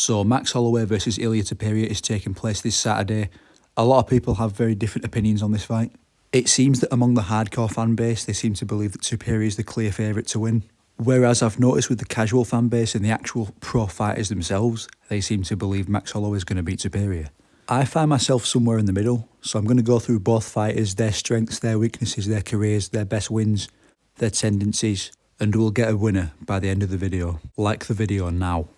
So Max Holloway versus Ilia Topuria is taking place this Saturday. A lot of people have very different opinions on this fight. It seems that among the hardcore fan base, they seem to believe that Topuria is the clear favourite to win. Whereas I've noticed with the casual fan base and the actual pro fighters themselves, they seem to believe Max Holloway is going to beat Topuria. I find myself somewhere in the middle, so I'm going to go through both fighters, their strengths, their weaknesses, their careers, their best wins, their tendencies, and we'll get a winner by the end of the video. Like the video now.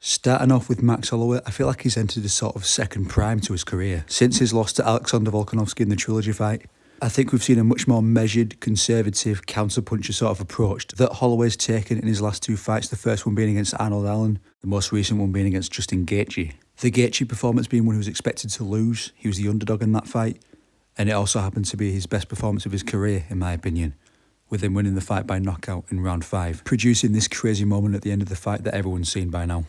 Starting off with Max Holloway, I feel like he's entered a sort of second prime to his career. Since his loss to Alexander Volkanovski in the trilogy fight, I think we've seen a much more measured, conservative, counter-puncher sort of approach that Holloway's taken in his last two fights, the first one being against Arnold Allen, the most recent one being against Justin Gaethje. The Gaethje performance being one he was expected to lose, he was the underdog in that fight, and it also happened to be his best performance of his career, in my opinion, with him winning the fight by knockout in round 5, producing this crazy moment at the end of the fight that everyone's seen by now.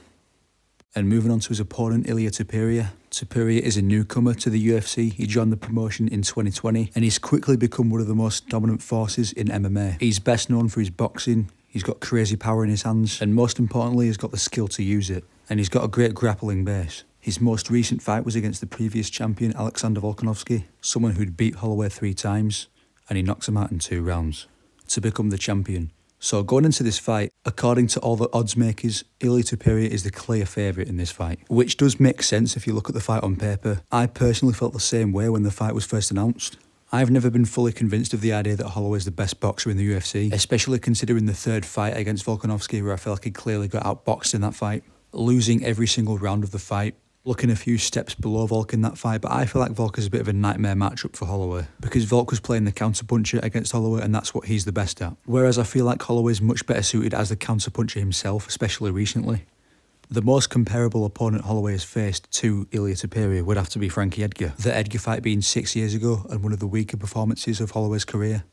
And moving on to his opponent, Ilia Topuria. Topuria is a newcomer to the UFC. He joined the promotion in 2020 and he's quickly become one of the most dominant forces in MMA. He's best known for his boxing, he's got crazy power in his hands, and most importantly, he's got the skill to use it. And he's got a great grappling base. His most recent fight was against the previous champion, Alexander Volkanovski, someone who'd beat Holloway 3 times, and he knocks him out in 2 rounds to become the champion. So going into this fight, according to all the odds makers, Ilia Topuria is the clear favourite in this fight, which does make sense if you look at the fight on paper. I personally felt the same way when the fight was first announced. I've never been fully convinced of the idea that Holloway is the best boxer in the UFC, especially considering the third fight against Volkanovski where I felt like he clearly got outboxed in that fight, losing every single round of the fight, looking a few steps below Volk in that fight, but I feel like Volk is a bit of a nightmare matchup for Holloway because Volk was playing the counter-puncher against Holloway and that's what he's the best at. Whereas I feel like Holloway is much better suited as the counter-puncher himself, especially recently. The most comparable opponent Holloway has faced to Ilia Topuria would have to be Frankie Edgar. The Edgar fight being 6 years ago and one of the weaker performances of Holloway's career,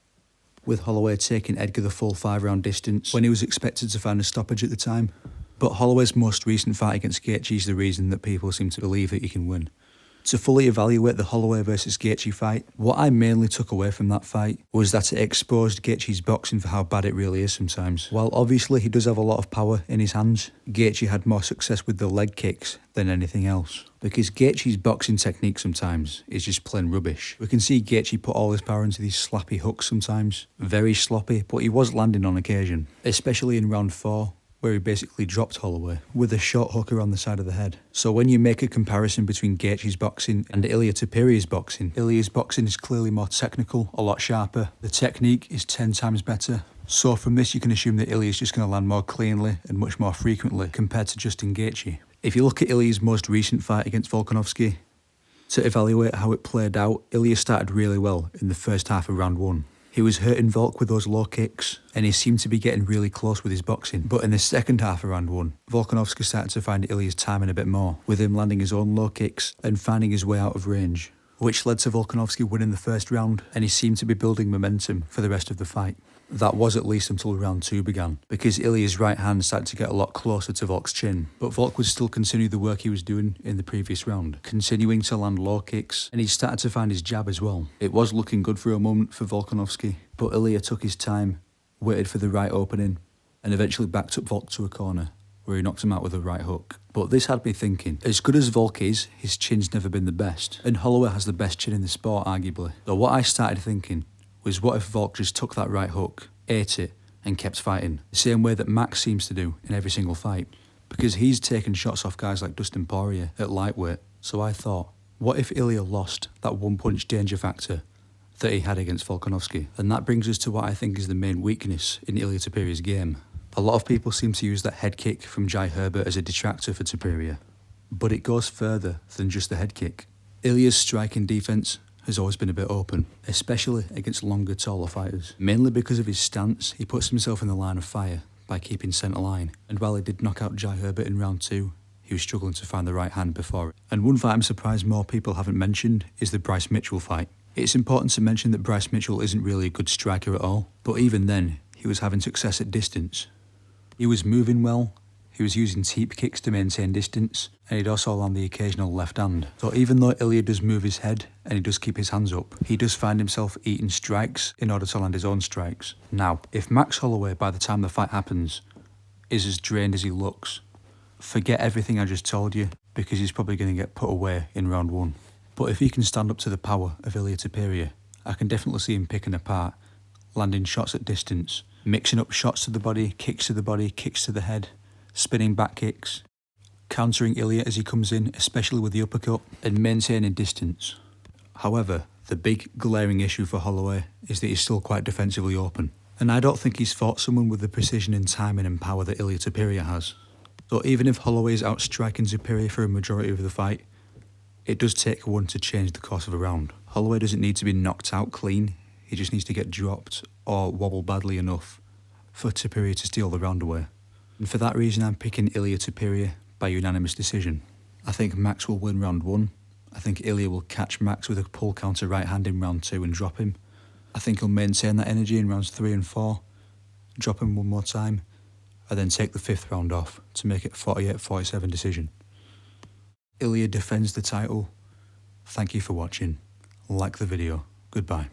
with Holloway taking Edgar the full 5-round distance when he was expected to find a stoppage at the time. But Holloway's most recent fight against Gaethje is the reason that people seem to believe that he can win. To fully evaluate the Holloway versus Gaethje fight, what I mainly took away from that fight was that it exposed Gaethje's boxing for how bad it really is sometimes. While obviously he does have a lot of power in his hands, Gaethje had more success with the leg kicks than anything else. Because Gaethje's boxing technique sometimes is just plain rubbish. We can see Gaethje put all his power into these slappy hooks sometimes. Very sloppy, but he was landing on occasion. Especially in round 4. Where he basically dropped Holloway with a short hooker on the side of the head. So when you make a comparison between Gaethje's boxing and Ilia Topuria's boxing, Ilia's boxing is clearly more technical, a lot sharper. The technique is 10 times better. So from this you can assume that Ilia's just going to land more cleanly and much more frequently compared to Justin Gaethje. If you look at Ilia's most recent fight against Volkanovski, to evaluate how it played out, Ilia started really well in the first half of round 1. He was hurting Volk with those low kicks, and he seemed to be getting really close with his boxing. But in the second half of round 1, Volkanovski started to find Ilia's timing a bit more, with him landing his own low kicks and finding his way out of range, which led to Volkanovski winning the first round, and he seemed to be building momentum for the rest of the fight. That was at least until round 2 began, because Ilia's right hand started to get a lot closer to Volk's chin, but Volk would still continue the work he was doing in the previous round, continuing to land low kicks, and he started to find his jab as well. It was looking good for a moment for Volkanovski, but Ilia took his time, waited for the right opening, and eventually backed up Volk to a corner, where he knocked him out with a right hook. But this had me thinking, as good as Volk is, his chin's never been the best, and Holloway has the best chin in the sport, arguably. So what I started thinking was, what if Volk just took that right hook, ate it, and kept fighting, the same way that Max seems to do in every single fight, because he's taken shots off guys like Dustin Poirier at lightweight. So I thought, what if Ilia lost that one-punch danger factor that he had against Volkanovski? And that brings us to what I think is the main weakness in Ilia Topuria's game. A lot of people seem to use that head kick from Jai Herbert as a detractor for Topuria, but it goes further than just the head kick. Ilia's striking defense has always been a bit open, especially against longer, taller fighters. Mainly because of his stance, he puts himself in the line of fire by keeping centre line, and while he did knock out Jai Herbert in round 2, he was struggling to find the right hand before it. And one fight I'm surprised more people haven't mentioned is the Bryce Mitchell fight. It's important to mention that Bryce Mitchell isn't really a good striker at all, but even then, he was having success at distance. He was moving well, he was using teep kicks to maintain distance, and he'd also land the occasional left hand. So even though Ilia does move his head and he does keep his hands up, he does find himself eating strikes in order to land his own strikes. Now, if Max Holloway, by the time the fight happens, is as drained as he looks, forget everything I just told you, because he's probably going to get put away in round 1. But if he can stand up to the power of Ilia Topuria, I can definitely see him picking apart, landing shots at distance, mixing up shots to the body, kicks to the head, spinning back kicks, countering Ilia as he comes in, especially with the uppercut, and maintaining distance. However, the big glaring issue for Holloway is that he's still quite defensively open, and I don't think he's fought someone with the precision and timing and power that Ilia Topuria has. So even if Holloway is outstriking Topuria for a majority of the fight, it does take one to change the course of a round. Holloway doesn't need to be knocked out clean, he just needs to get dropped or wobble badly enough for Topuria to steal the round away. And for that reason I'm picking Ilia Topuria by unanimous decision. I think Max will win round 1. I think Ilia will catch Max with a pull counter right hand in round 2 and drop him. I think he'll maintain that energy in rounds 3 and 4, drop him one more time, and then take the 5th round off to make it 48-47 decision. Ilia defends the title. Thank you for watching. Like the video. Goodbye.